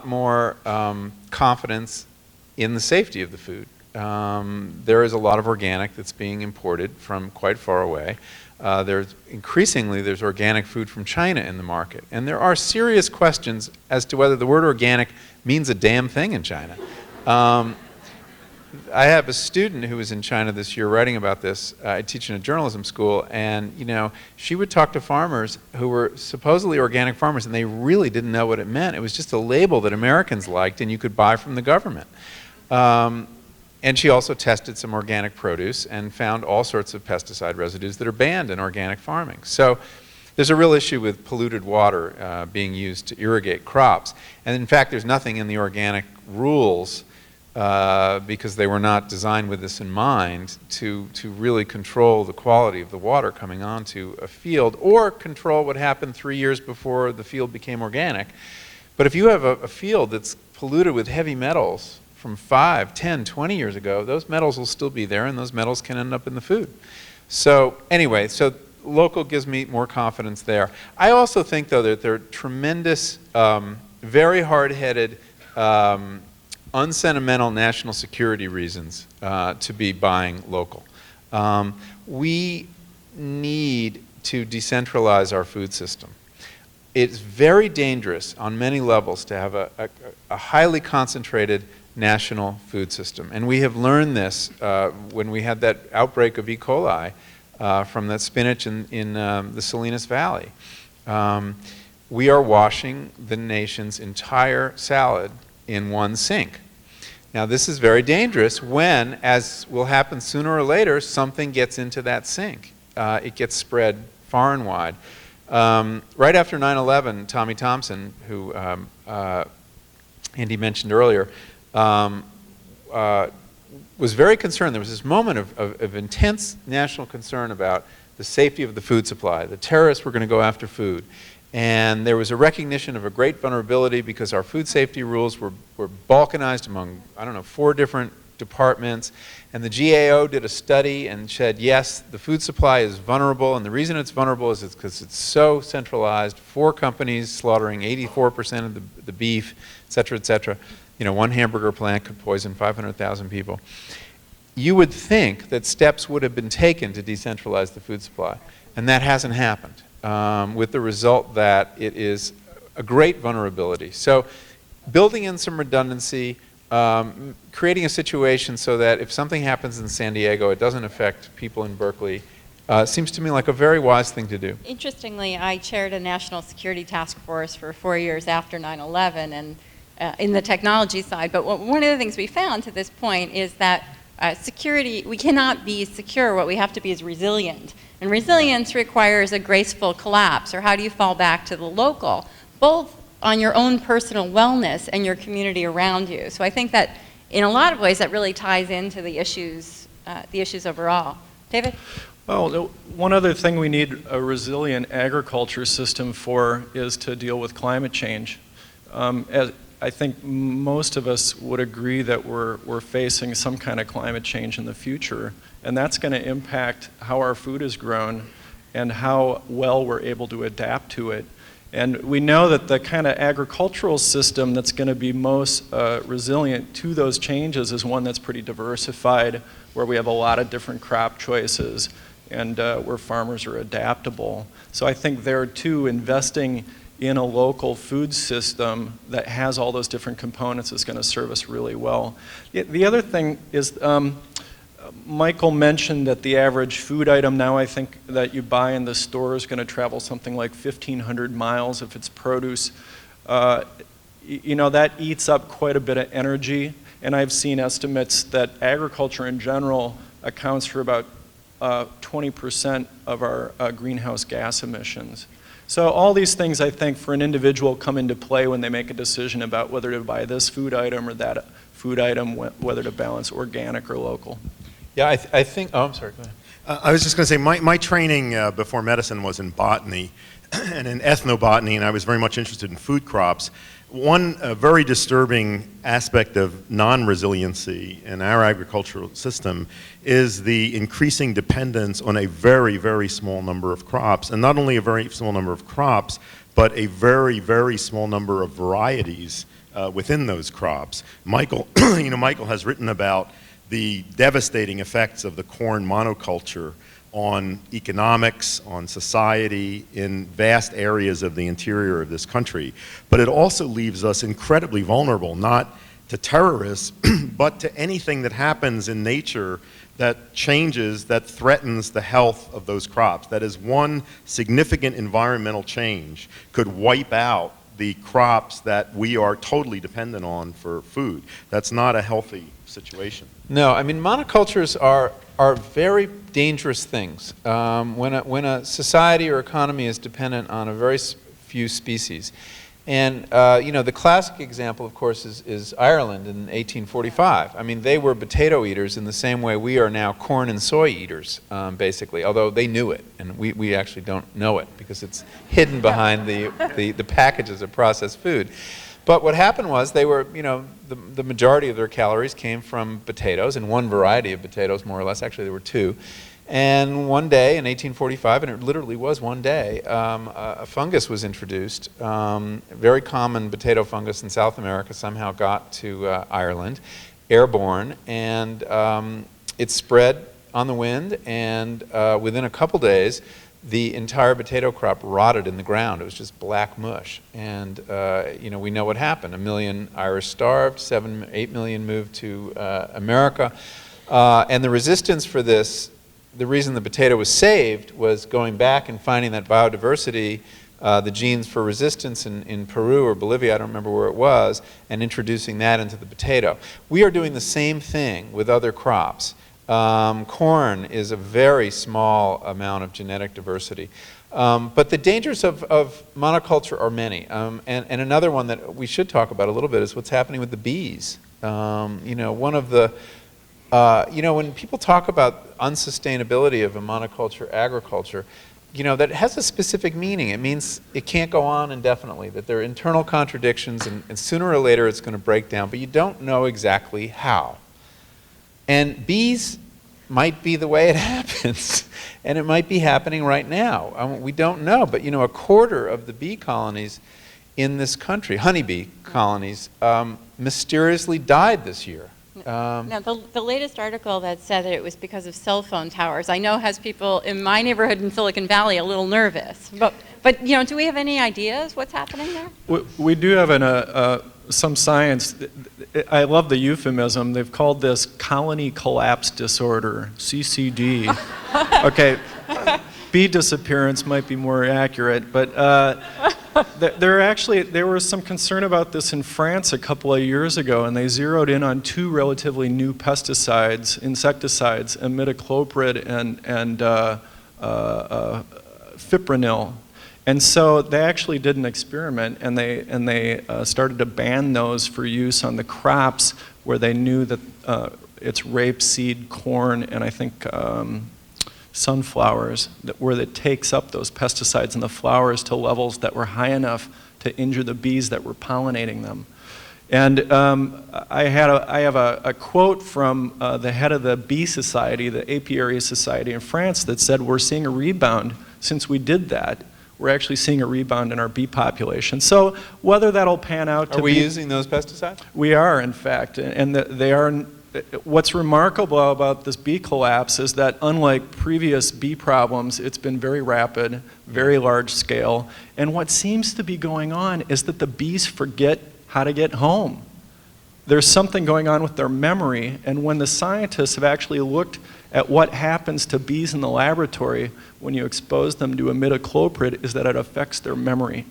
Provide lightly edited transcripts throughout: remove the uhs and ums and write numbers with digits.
more confidence in the safety of the food. There is a lot of organic that's being imported from quite far away. Increasingly, there's organic food from China in the market. And there are serious questions as to whether the word organic means a damn thing in China. I have a student who was in China this year writing about this. I teach in a journalism school, and she would talk to farmers who were supposedly organic farmers, and they really didn't know what it meant. It was just a label that Americans liked and you could buy from the government. And she also tested some organic produce and found all sorts of pesticide residues that are banned in organic farming. So there's a real issue with polluted water being used to irrigate crops. And in fact, there's nothing in the organic rules because they were not designed with this in mind to really control the quality of the water coming onto a field or control what happened 3 years before the field became organic. But if you have a field that's polluted with heavy metals from 5, 10, 20 years ago, those metals will still be there and those metals can end up in the food. So anyway, so local gives me more confidence there. I also think, though, that there are tremendous, very hard-headed, unsentimental national security reasons to be buying local. We need to decentralize our food system. It's very dangerous on many levels to have a highly concentrated national food system. And we have learned this when we had that outbreak of E. coli from that spinach in the Salinas Valley. We are washing the nation's entire salad in one sink. Now, this is very dangerous when, as will happen sooner or later, something gets into that sink. It gets spread far and wide. Right after 9/11, Tommy Thompson, who Andy mentioned earlier, was very concerned. There was this moment of intense national concern about the safety of the food supply. The terrorists were going to go after food. And there was a recognition of a great vulnerability because our food safety rules were balkanized among, 4 different departments. And the GAO did a study and said, yes, the food supply is vulnerable. And the reason it's vulnerable is because it's so centralized. 4 companies slaughtering 84% of the beef, et cetera, et cetera. One hamburger plant could poison 500,000 people. You would think that steps would have been taken to decentralize the food supply. And that hasn't happened. With the result that it is a great vulnerability. So building in some redundancy, creating a situation so that if something happens in San Diego, it doesn't affect people in Berkeley, seems to me like a very wise thing to do. Interestingly, I chaired a national security task force for 4 years after 9/11 and in the technology side. But one of the things we found to this point is that security, we cannot be secure. What we have to be is resilient. And resilience requires a graceful collapse, or how do you fall back to the local, both on your own personal wellness and your community around you. So I think that in a lot of ways that really ties into the issues overall. David? Well, one other thing we need a resilient agriculture system for is to deal with climate change. As I think most of us would agree that we're facing some kind of climate change in the future, and that's going to impact how our food is grown and how well we're able to adapt to it. And we know that the kind of agricultural system that's going to be most resilient to those changes is one that's pretty diversified, where we have a lot of different crop choices and where farmers are adaptable. So I think there too, investing in a local food system that has all those different components is going to serve us really well. The other thing is, Michael mentioned that the average food item now, I think, that you buy in the store is going to travel something like 1,500 miles if it's produce. That eats up quite a bit of energy, and I've seen estimates that agriculture in general accounts for about 20% of our greenhouse gas emissions. So all these things, I think, for an individual come into play when they make a decision about whether to buy this food item or that food item, whether to balance organic or local. Yeah, I think, oh, I'm sorry, go ahead. I was just going to say, my training before medicine was in botany and in ethnobotany, and I was very much interested in food crops. One very disturbing aspect of non-resiliency in our agricultural system is the increasing dependence on a very, very small number of crops, and not only a very small number of crops, but a very, very small number of varieties within those crops. Michael, Michael has written about the devastating effects of the corn monoculture on economics, on society, in vast areas of the interior of this country. But it also leaves us incredibly vulnerable, not to terrorists, but to anything that happens in nature that changes, that threatens the health of those crops. That is, one significant environmental change could wipe out the crops that we are totally dependent on for food. That's not a healthy situation. No, I mean, monocultures are very dangerous things. When a society or economy is dependent on a very few species. And, the classic example, of course, is Ireland in 1845. I mean, they were potato eaters in the same way we are now corn and soy eaters, basically, although they knew it, and we actually don't know it because it's hidden behind the packages of processed food. But what happened was they were, the majority of their calories came from potatoes, and one variety of potatoes, more or less. Actually, there were two. And one day in 1845, and it literally was one day, a fungus was introduced. A very common potato fungus in South America somehow got to Ireland, airborne, and it spread on the wind, and within a couple days, the entire potato crop rotted in the ground. It was just black mush. And we know what happened. 1 million Irish starved, 8 million moved to America. And the resistance for this, the reason the potato was saved was going back and finding that biodiversity, the genes for resistance in Peru or Bolivia, I don't remember where it was, and introducing that into the potato. We are doing the same thing with other crops. Corn is a very small amount of genetic diversity. But the dangers of monoculture are many. And another one that we should talk about a little bit is what's happening with the bees. One of the when people talk about unsustainability of a monoculture agriculture, that has a specific meaning. It means it can't go on indefinitely, that there are internal contradictions, and sooner or later it's going to break down, but you don't know exactly how. And bees might be the way it happens, and it might be happening right now. We don't know, but a quarter of the bee colonies in this country, honeybee colonies, mysteriously died this year. Now, the latest article that said that it was because of cell phone towers, I know has people in my neighborhood in Silicon Valley a little nervous. But do we have any ideas what's happening there? We do have some science. I love the euphemism. They've called this colony collapse disorder, CCD. Okay, bee disappearance might be more accurate, but there was some concern about this in France a couple of years ago, and they zeroed in on two relatively new pesticides, insecticides, imidacloprid and fipronil. And so they actually did an experiment, and they started to ban those for use on the crops where they knew that it's rapeseed, corn, and I think sunflowers, where it takes up those pesticides in the flowers to levels that were high enough to injure the bees that were pollinating them. And I have a quote from the head of the bee society, the Apiary Society in France, that said, "We're seeing a rebound since we did that. We're actually seeing a rebound in our bee population." So whether that'll pan out to be... Are we using those pesticides? We are, in fact, and they are. What's remarkable about this bee collapse is that unlike previous bee problems, it's been very rapid, very large scale, and what seems to be going on is that the bees forget how to get home. There's something going on with their memory, and when the scientists have actually looked at what happens to bees in the laboratory when you expose them to imidacloprid, is that it affects their memory.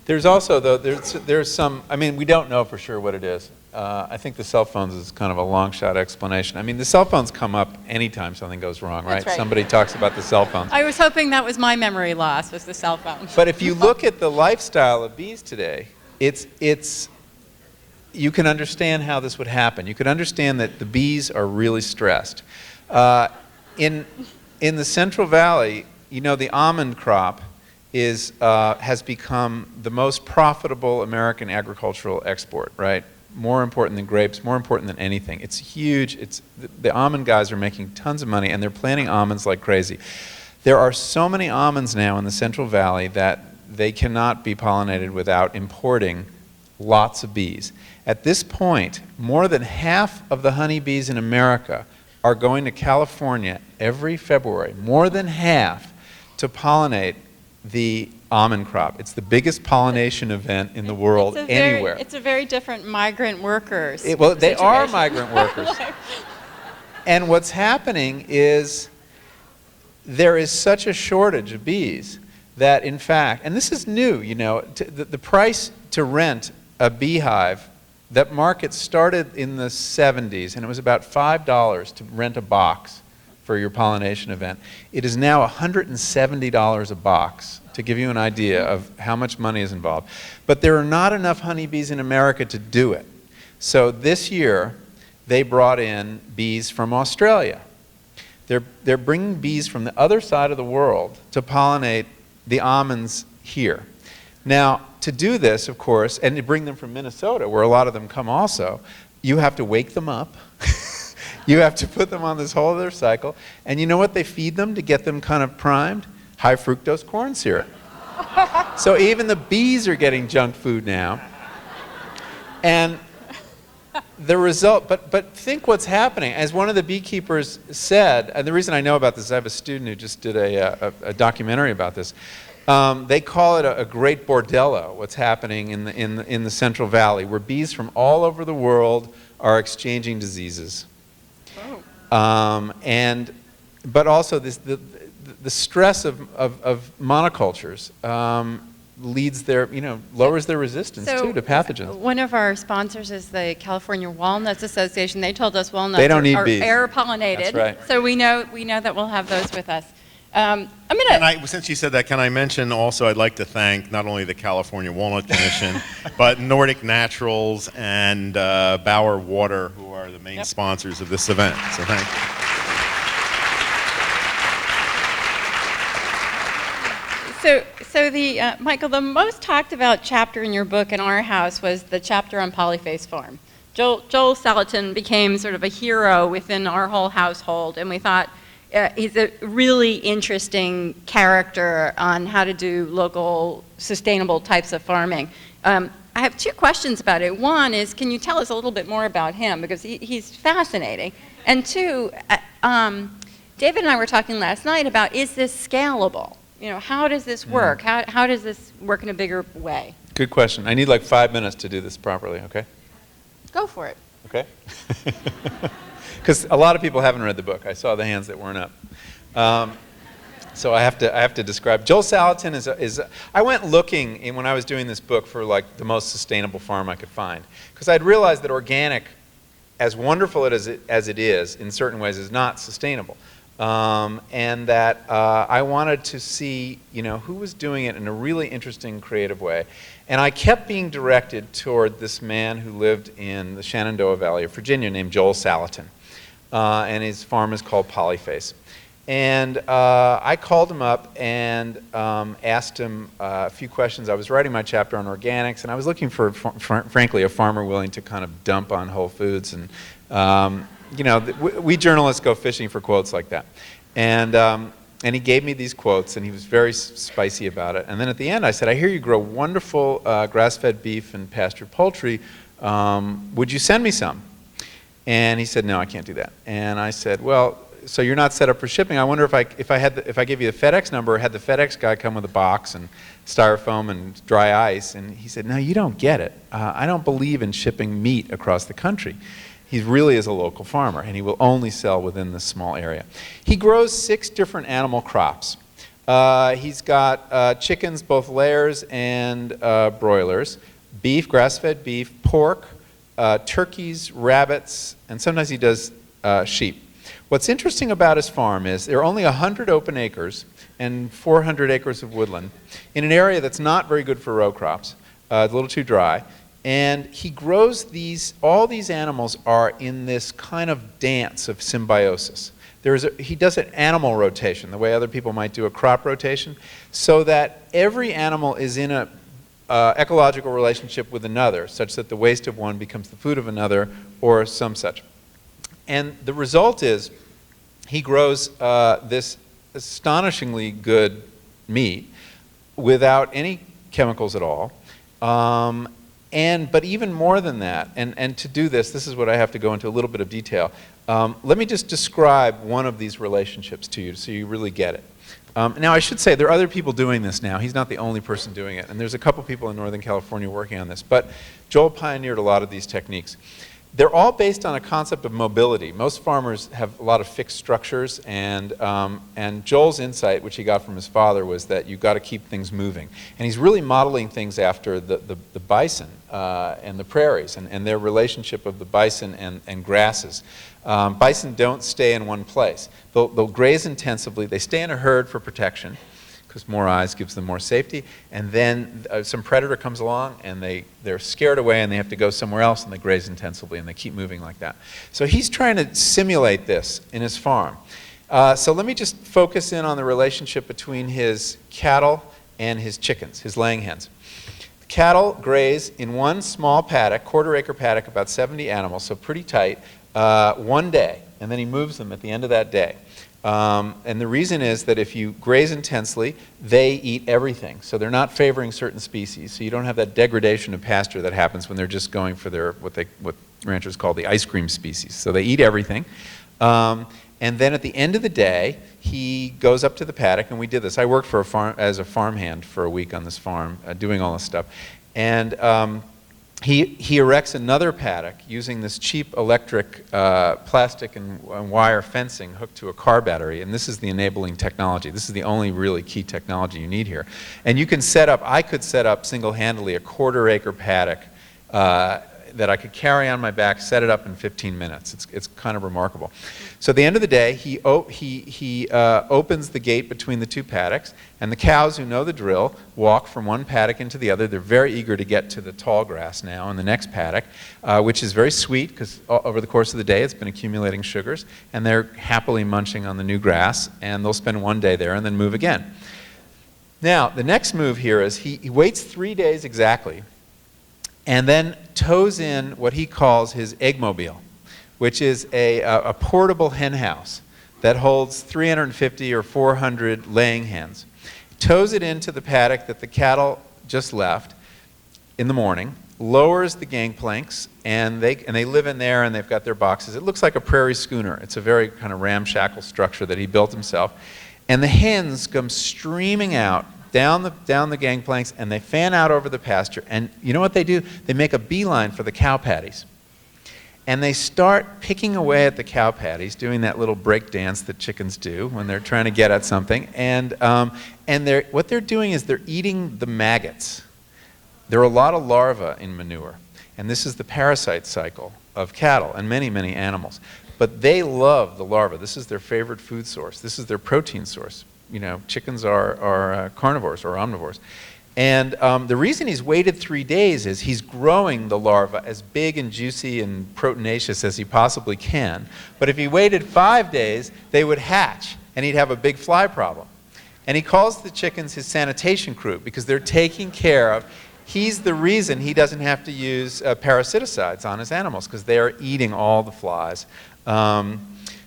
There's also, though, there's some, I mean, we don't know for sure what it is. I think the cell phones is kind of a long shot explanation. I mean, the cell phones come up anytime something goes wrong, right? That's right. Somebody talks about the cell phones. I was hoping that was my memory loss, was the cell phone. But if you look at the lifestyle of bees today, you can understand how this would happen. You could understand that the bees are really stressed. In the Central Valley, the almond crop has become the most profitable American agricultural export, right? More important than grapes, more important than anything. It's huge. The almond guys are making tons of money, and they're planting almonds like crazy. There are so many almonds now in the Central Valley that they cannot be pollinated without importing lots of bees. At this point, more than half of the honeybees in America are going to California every February, more than half, to pollinate the almond crop. It's the biggest pollination event in the world anywhere. It's a very different migrant workers. Well, they are situation. migrant workers. And what's happening is there is such a shortage of bees that, in fact, and this is new, you know, the price to rent a beehive, that market started in the 70s, and it was about $5 to rent a box for your pollination event. It is now $170 a box, to give you an idea of how much money is involved. But there are not enough honeybees in America to do it. So this year, they brought in bees from Australia. They're bringing bees from the other side of the world to pollinate the almonds here. Now, to do this, of course, and to bring them from Minnesota, where a lot of them come also, you have to wake them up. You have to put them on this whole other cycle. And you know what they feed them to get them kind of primed? High fructose corn syrup. So even the bees are getting junk food now. And the result, but think what's happening. As one of the beekeepers said, and the reason I know about this is I have a student who just did a documentary about this. They call it a great bordello, what's happening in the Central Valley, where bees from all over the world are exchanging diseases. Oh. But also the stress of monocultures leads lowers their resistance too to pathogens. One of our sponsors is the California Walnuts Association. They told us walnuts They don't need are bees. air pollinated. That's right. So we know that we'll have those with us. Since you said that, can I mention also I'd like to thank not only the California Walnut Commission, but Nordic Naturals and Bauer Water, who are the main sponsors of this event. So thank you. So Michael, the most talked about chapter in your book in our house was the chapter on Polyface Farm. Joel Salatin became sort of a hero within our whole household, and we thought he's a really interesting character on how to do local, sustainable types of farming. I have two questions about it. One is, can you tell us a little bit more about him, because he's fascinating. And two, David and I were talking last night about, is this scalable? You know, how does this work? How does this work in a bigger way? Good question. I need like 5 minutes to do this properly, okay? Go for it. Okay? Because a lot of people haven't read the book. I saw the hands that weren't up. So I have to describe. Joel Salatin is I went looking when I was doing this book for like the most sustainable farm I could find, because I'd realized that organic, as wonderful as it is in certain ways, is not sustainable. And that I wanted to see, who was doing it in a really interesting, creative way. And I kept being directed toward this man who lived in the Shenandoah Valley of Virginia named Joel Salatin. And his farm is called Polyface. And I called him up and asked him a few questions. I was writing my chapter on organics, and I was looking for, frankly, a farmer willing to kind of dump on Whole Foods. And we journalists go fishing for quotes like that. And he gave me these quotes, and he was very spicy about it. And then at the end, I said, I hear you grow wonderful grass-fed beef and pastured poultry. Would you send me some? And he said, no, I can't do that. And I said, well, so you're not set up for shipping. I wonder if I gave you the FedEx number, had the FedEx guy come with a box and styrofoam and dry ice. And he said, no, you don't get it. I don't believe in shipping meat across the country. He really is a local farmer, and he will only sell within this small area. He grows 6 different animal crops. He's got chickens, both layers and broilers, beef, grass-fed beef, pork, turkeys, rabbits, and sometimes he does sheep. What's interesting about his farm is there are only 100 open acres and 400 acres of woodland in an area that's not very good for row crops. It's a little too dry. And he grows all these animals are in this kind of dance of symbiosis. He does an animal rotation, the way other people might do a crop rotation, so that every animal is in a ecological relationship with another, such that the waste of one becomes the food of another, or some such. And the result is he grows this astonishingly good meat without any chemicals at all. But even more than that, and to do this, this is what I have to go into a little bit of detail. Let me just describe one of these relationships to you so you really get it. Now, I should say there are other people doing this now. He's not the only person doing it, and there's a couple people in Northern California working on this. But Joel pioneered a lot of these techniques. They're all based on a concept of mobility. Most farmers have a lot of fixed structures, and Joel's insight, which he got from his father, was that you've got to keep things moving. And he's really modeling things after the bison and the prairies and their relationship of the bison and grasses. Bison don't stay in one place. They'll graze intensively. They stay in a herd for protection, because more eyes gives them more safety, and then some predator comes along and they're scared away and they have to go somewhere else and they graze intensively and they keep moving like that. So he's trying to simulate this in his farm. So let me just focus in on the relationship between his cattle and his chickens, his laying hens. The cattle graze in one small paddock, quarter-acre paddock, about 70 animals, so pretty tight, one day, and then he moves them at the end of that day. And the reason is that if you graze intensely, they eat everything. So they're not favoring certain species. So you don't have that degradation of pasture that happens when they're just going for their what ranchers call the ice cream species. So they eat everything. And then at the end of the day, he goes up to the paddock, and we did this. I worked as a farmhand for a week on this farm, doing all this stuff. And he erects another paddock using this cheap electric plastic and wire fencing hooked to a car battery, and this is the enabling technology. This is the only really key technology you need here. And you can I could set up single-handedly a quarter-acre paddock that I could carry on my back, set it up in 15 minutes. It's kind of remarkable. So at the end of the day, he opens the gate between the two paddocks, and the cows who know the drill walk from one paddock into the other. They're very eager to get to the tall grass now in the next paddock, which is very sweet because over the course of the day it's been accumulating sugars, and they're happily munching on the new grass, and they'll spend one day there and then move again. Now, the next move here is he waits 3 days exactly, and then tows in what he calls his eggmobile, which is a portable hen house that holds 350 or 400 laying hens. Tows it into the paddock that the cattle just left in the morning, lowers the gangplanks, and they live in there, and they've got their boxes. It looks like a prairie schooner. It's a very kind of ramshackle structure that he built himself. And the hens come streaming out down the gangplanks, and they fan out over the pasture. And you know what they do? They make a beeline for the cow patties. And they start picking away at the cow patties, doing that little break dance that chickens do when they're trying to get at something. And what they're doing is they're eating the maggots. There are a lot of larvae in manure. And this is the parasite cycle of cattle and many, many animals. But they love the larvae. This is their favorite food source. This is their protein source. You know, chickens are carnivores or omnivores. And the reason he's waited 3 days is he's growing the larva as big and juicy and proteinaceous as he possibly can. But if he waited 5 days, they would hatch, and he'd have a big fly problem. And he calls the chickens his sanitation crew because they're taking care of. He's the reason he doesn't have to use parasiticides on his animals because they are eating all the flies.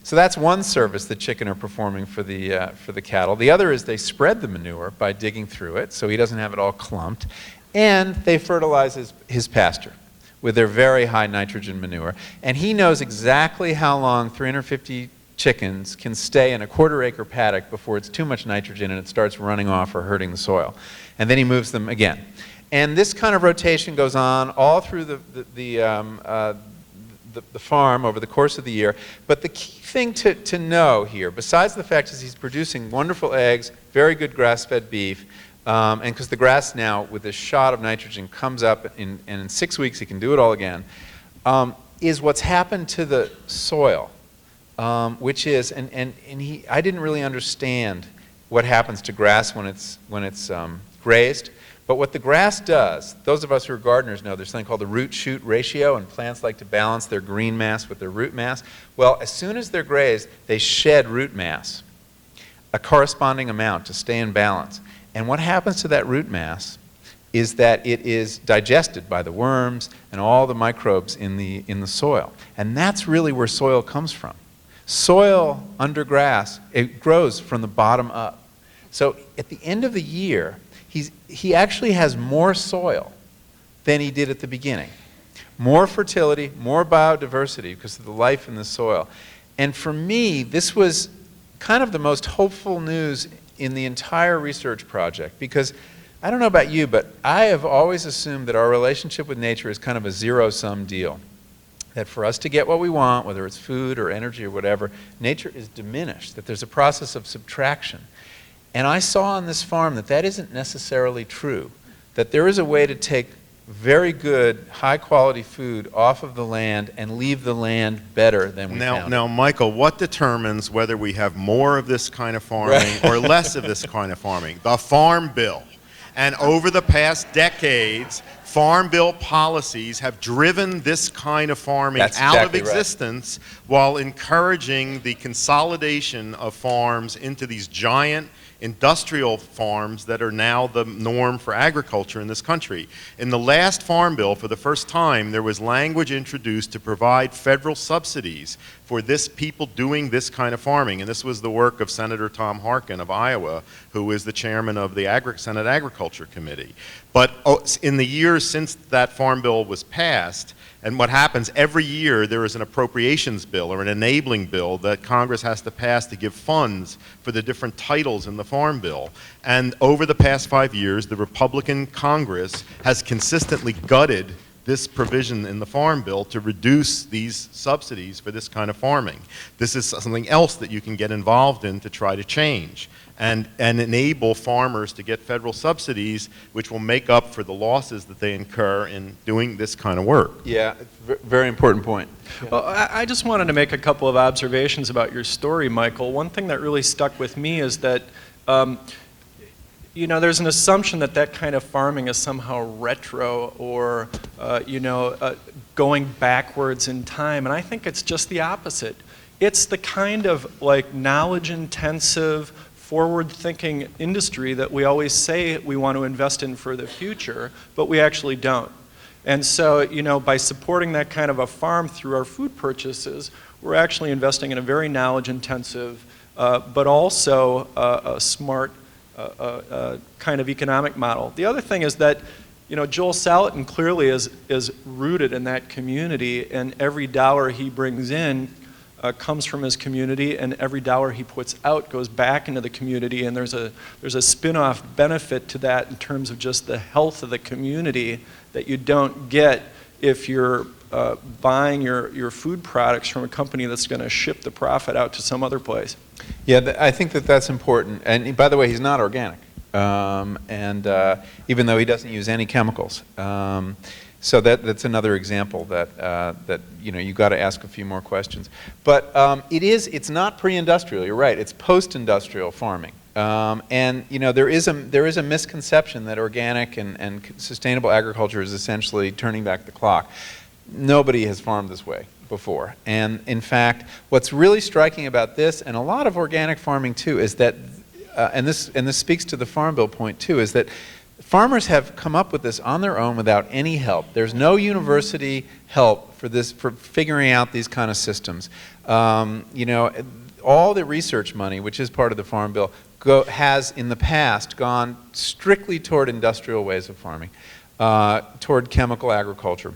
So that's one service that chicken are performing for the cattle. The other is they spread the manure by digging through it so he doesn't have it all clumped. And they fertilize his pasture with their very high nitrogen manure. And he knows exactly how long 350 chickens can stay in a quarter-acre paddock before it's too much nitrogen and it starts running off or hurting the soil. And then he moves them again. And this kind of rotation goes on all through the farm over the course of the year. But the key thing to know here, besides the fact is he's producing wonderful eggs, very good grass-fed beef, and because the grass now, with this shot of nitrogen, comes up, and in 6 weeks he can do it all again, is what's happened to the soil, which is, I didn't really understand what happens to grass when it's grazed. But what the grass does, those of us who are gardeners know there's something called the root-shoot ratio, and plants like to balance their green mass with their root mass. Well, as soon as they're grazed, they shed root mass, a corresponding amount to stay in balance. And what happens to that root mass is that it is digested by the worms and all the microbes in the soil. And that's really where soil comes from. Soil under grass, it grows from the bottom up. So at the end of the year, he actually has more soil than he did at the beginning. More fertility, more biodiversity because of the life in the soil. And for me, this was kind of the most hopeful news in the entire research project, because I don't know about you, but I have always assumed that our relationship with nature is kind of a zero-sum deal. That for us to get what we want, whether it's food or energy or whatever, nature is diminished, that there's a process of subtraction. And I saw on this farm that that isn't necessarily true, that there is a way to take very good, high-quality food off of the land and leave the land better than we found it. Now, Michael, what determines whether we have more of this kind of farming or less of this kind of farming? The Farm Bill. And over the past decades, Farm Bill policies have driven this kind of farming out of existence while encouraging the consolidation of farms into these giant industrial farms that are now the norm for agriculture in this country. In the last Farm Bill, for the first time, there was language introduced to provide federal subsidies for people doing this kind of farming. And this was the work of Senator Tom Harkin of Iowa, who is the chairman of the Senate Agriculture Committee. But in the years since that Farm Bill was passed, and what happens every year, there is an appropriations bill or an enabling bill that Congress has to pass to give funds for the different titles in the Farm Bill. And over the past 5 years, the Republican Congress has consistently gutted this provision in the Farm Bill to reduce these subsidies for this kind of farming. This is something else that you can get involved in to try to change and enable farmers to get federal subsidies, which will make up for the losses that they incur in doing this kind of work. Yeah, very important point. Well, I just wanted to make a couple of observations about your story, Michael. One thing that really stuck with me is that you know, there's an assumption that that kind of farming is somehow retro or, going backwards in time. And I think it's just the opposite. It's the kind of like knowledge-intensive, forward-thinking industry that we always say we want to invest in for the future, but we actually don't. And so, you know, by supporting that kind of a farm through our food purchases, we're actually investing in a very knowledge-intensive, but also a smart kind of economic model. The other thing is that, you know, Joel Salatin clearly is rooted in that community, and every dollar he brings in comes from his community, and every dollar he puts out goes back into the community, and there's a spin-off benefit to that in terms of just the health of the community that you don't get if you're buying your food products from a company that's going to ship the profit out to some other place. Yeah, I think that's important. And by the way, he's not organic, even though he doesn't use any chemicals. So that's another example that you know, you've got to ask a few more questions. But it's not pre-industrial. You're right. It's post-industrial farming. And you know, there is a misconception that organic and sustainable agriculture is essentially turning back the clock. Nobody has farmed this way before. And in fact, what's really striking about this, and a lot of organic farming too, is that, and this speaks to the Farm Bill point too, is that farmers have come up with this on their own without any help. There's no university help for figuring out these kind of systems. You know, all the research money, which is part of the Farm Bill, has in the past gone strictly toward industrial ways of farming, toward chemical agriculture.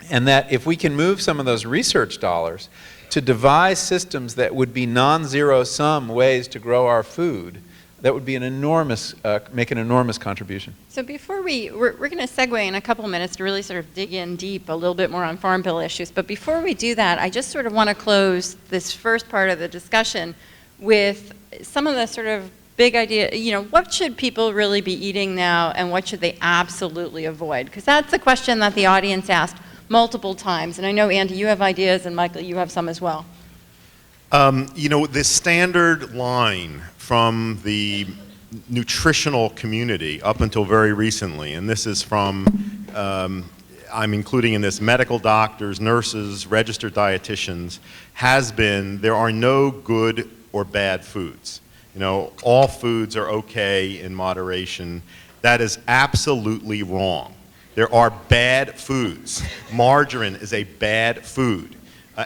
And that if we can move some of those research dollars to devise systems that would be non-zero sum ways to grow our food, that would be an enormous, make an enormous contribution. So before we're going to segue in a couple minutes to really sort of dig in deep a little bit more on Farm Bill issues. But before we do that, I just sort of want to close this first part of the discussion with some of the sort of big idea, you know, what should people really be eating now and what should they absolutely avoid? Because that's the question that the audience asked multiple times. And I know, Andy, you have ideas, and Michael, you have some as well. You know, the standard line from the nutritional community up until very recently, and this is from, I'm including in this medical doctors, nurses, registered dietitians, has been there are no good or bad foods. You know, all foods are okay in moderation. That is absolutely wrong. There are bad foods. Margarine is a bad food.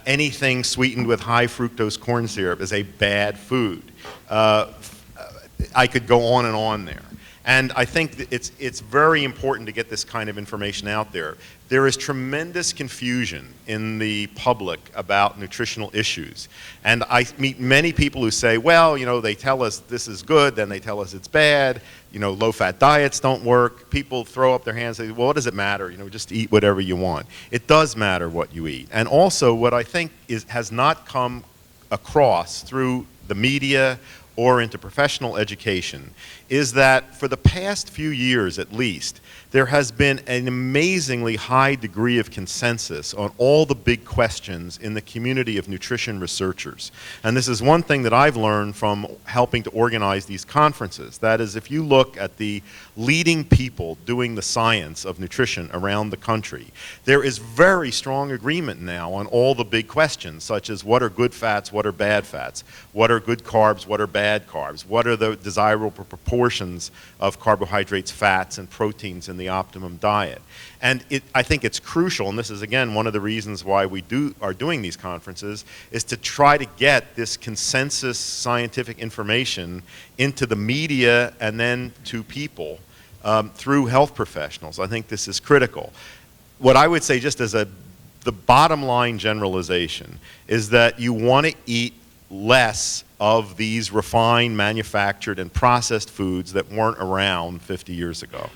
Anything sweetened with high fructose corn syrup is a bad food. I could go on and on there. And I think that it's very important to get this kind of information out there. There is tremendous confusion in the public about nutritional issues. And I meet many people who say, well, you know, they tell us this is good, then they tell us it's bad. You know, low-fat diets don't work. People throw up their hands and say, well, what does it matter? You know, just eat whatever you want. It does matter what you eat. And also, what I think has not come across through the media or into professional education is that for the past few years at least, there has been an amazingly high degree of consensus on all the big questions in the community of nutrition researchers. And this is one thing that I've learned from helping to organize these conferences. That is, if you look at the leading people doing the science of nutrition around the country, there is very strong agreement now on all the big questions, such as what are good fats, what are bad fats, what are good carbs, what are bad carbs, what are the desirable proportions of carbohydrates, fats, and proteins in the optimum diet. And I think it's crucial, and this is again one of the reasons why we are doing these conferences, is to try to get this consensus scientific information into the media and then to people through health professionals. I think this is critical. What I would say, just as the bottom line generalization, is that you want to eat less of these refined, manufactured, and processed foods that weren't around 50 years ago.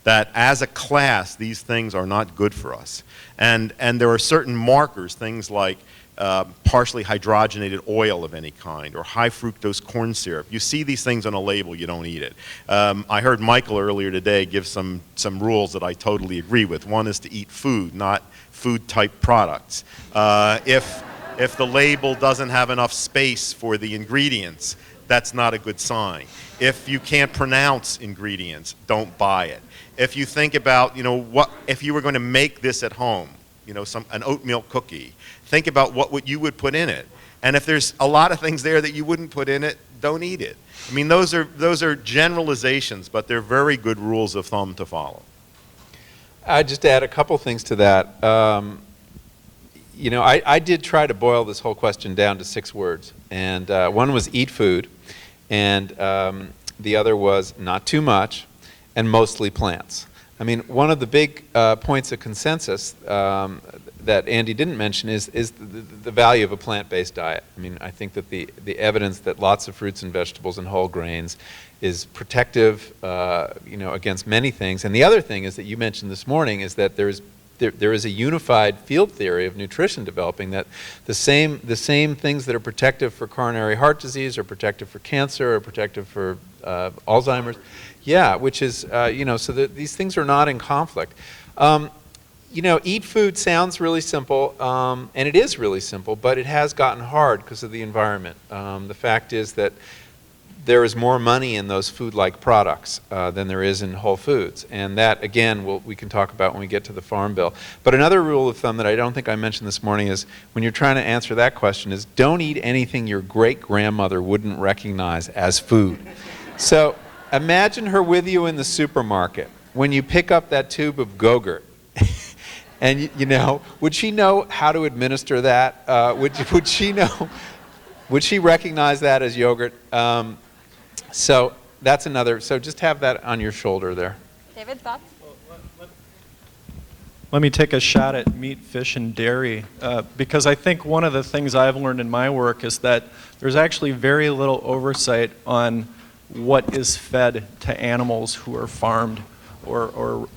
That as a class, these things are not good for us. And there are certain markers, things like partially hydrogenated oil of any kind, or high fructose corn syrup. You see these things on a label, you don't eat it. I heard Michael earlier today give some rules that I totally agree with. One is to eat food, not food-type products. If the label doesn't have enough space for the ingredients, that's not a good sign. If you can't pronounce ingredients, don't buy it. If you think about, you know, what if you were going to make this at home, you know, an oatmeal cookie, think about what you would put in it. And if there's a lot of things there that you wouldn't put in it, don't eat it. I mean, those are generalizations, but they're very good rules of thumb to follow. I'd just add a couple things to that. You know, I did try to boil this whole question down to 6 words. And one was eat food, and the other was not too much, and mostly plants. I mean, one of the big points of consensus that Andy didn't mention is the value of a plant-based diet. I mean, I think that the evidence that lots of fruits and vegetables and whole grains is protective, you know, against many things. And the other thing is that you mentioned this morning is that there is a unified field theory of nutrition developing, that the same things that are protective for coronary heart disease are protective for cancer, are protective for Alzheimer's. Yeah, which is, you know, so that these things are not in conflict. You know, eat food sounds really simple, and it is really simple, but it has gotten hard because of the environment. The fact is that there is more money in those food-like products than there is in whole foods. And that, again, we can talk about when we get to the Farm Bill. But another rule of thumb that I don't think I mentioned this morning is, when you're trying to answer that question, is don't eat anything your great-grandmother wouldn't recognize as food. So imagine her with you in the supermarket when you pick up that tube of Go-Gurt. And, you know, would she know how to administer that? Would she know? Would she recognize that as yogurt? So that's another. So just have that on your shoulder there. David, thoughts? Let me take a shot at meat, fish, and dairy, because I think one of the things I've learned in my work is that there's actually very little oversight on what is fed to animals who are farmed or